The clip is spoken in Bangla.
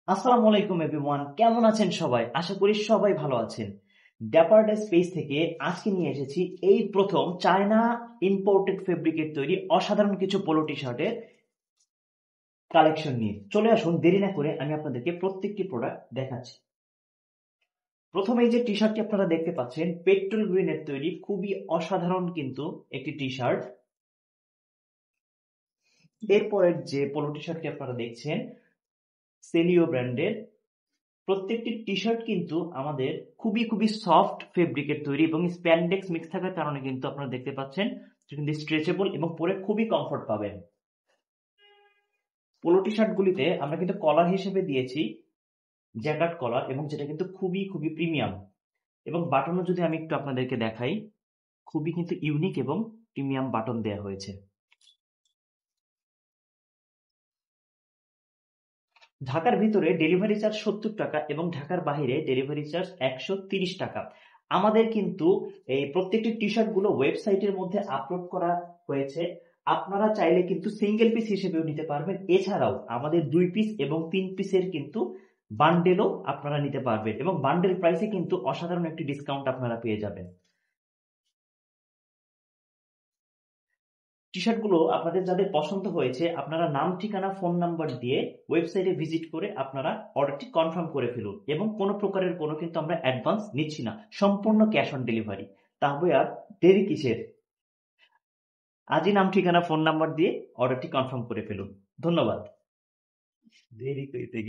আসসালামু আলাইকুম এভরিওয়ান, কেমন আছেন সবাই? আশা করি সবাই ভালো আছেন। ড্যাপারডে স্পেস থেকে আজকে নিয়ে এসেছি এই প্রথম চায়না ইম্পোর্টেড ফেব্রিকের তৈরি অসাধারণ কিছু পোলো টি শার্টের কালেকশন নিয়ে। চলে আসুন, দেরি না করে আমি আপনাদেরকে প্রত্যেকটি প্রোডাক্ট দেখাচ্ছি। প্রথমে এই যে টি শার্টটি আপনারা দেখতে পাচ্ছেন, পেট্রোল গ্রিনের তৈরি খুবই অসাধারণ কিন্তু একটি টি শার্ট। এরপরের যে পোলো টি শার্টটি আপনারা দেখছেন, সেলিও ব্র্যান্ডের। প্রত্যেকটি টি শার্ট কিন্তু আমাদের খুবই খুবই সফট ফেব্রিকের তৈরি এবং স্প্যান্ডেক্স মিক্স থাকার কারণে কিন্তু আপনারা দেখতে পাচ্ছেন এটা কিন্তু স্ট্রেচেবল এবং পরে খুবই কমফোর্ট পাবেন। পোলো টি শার্ট গুলিতে আমরা কিন্তু কলার হিসেবে দিয়েছি জ্যাকার্ড কলার, এবং যেটা কিন্তু খুবই খুবই প্রিমিয়াম। এবং বাটনও যদি আমি একটু আপনাদেরকে দেখাই, খুবই কিন্তু ইউনিক এবং প্রিমিয়াম বাটন দেওয়া হয়েছে। ঢাকার ভিতরে ডেলিভারি চার্জ 70 টাকা এবং ঢাকার বাইরে ডেলিভারি চার্জ 130 টাকা। আমাদের কিন্তু এই প্রত্যেকটি টি শার্ট গুলো ওয়েবসাইটের মধ্যে আপলোড করা হয়েছে। আপনারা চাইলে কিন্তু সিঙ্গেল পিস হিসেবেও নিতে পারবেন। এছাড়াও আমাদের 2 পিস এবং 3 পিসের কিন্তু বান্ডেলও আপনারা নিতে পারবেন, এবং বান্ডেল প্রাইসে কিন্তু অসাধারণ একটি ডিসকাউন্ট আপনারা পেয়ে যাবেন। টি শার্ট গুলো আপনাদের যাদের পছন্দ হয়েছে, আপনারা নাম, ঠিকানা, ফোন নাম্বার দিয়ে ওয়েবসাইটে ভিজিট করে আপনারা অর্ডারটি কনফার্ম করে ফেলুন, এবং কোনো প্রকারের কোনো কিন্তু আমরা অ্যাডভান্স নিচ্ছি না, সম্পূর্ণ ক্যাশ অন ডেলিভারি। তাহলে আর দেরি কিসের? আজই নাম, ঠিকানা, ফোন নাম্বার দিয়ে অর্ডারটি কনফার্ম করে ফেলুন। ধন্যবাদ। দেরি কইতে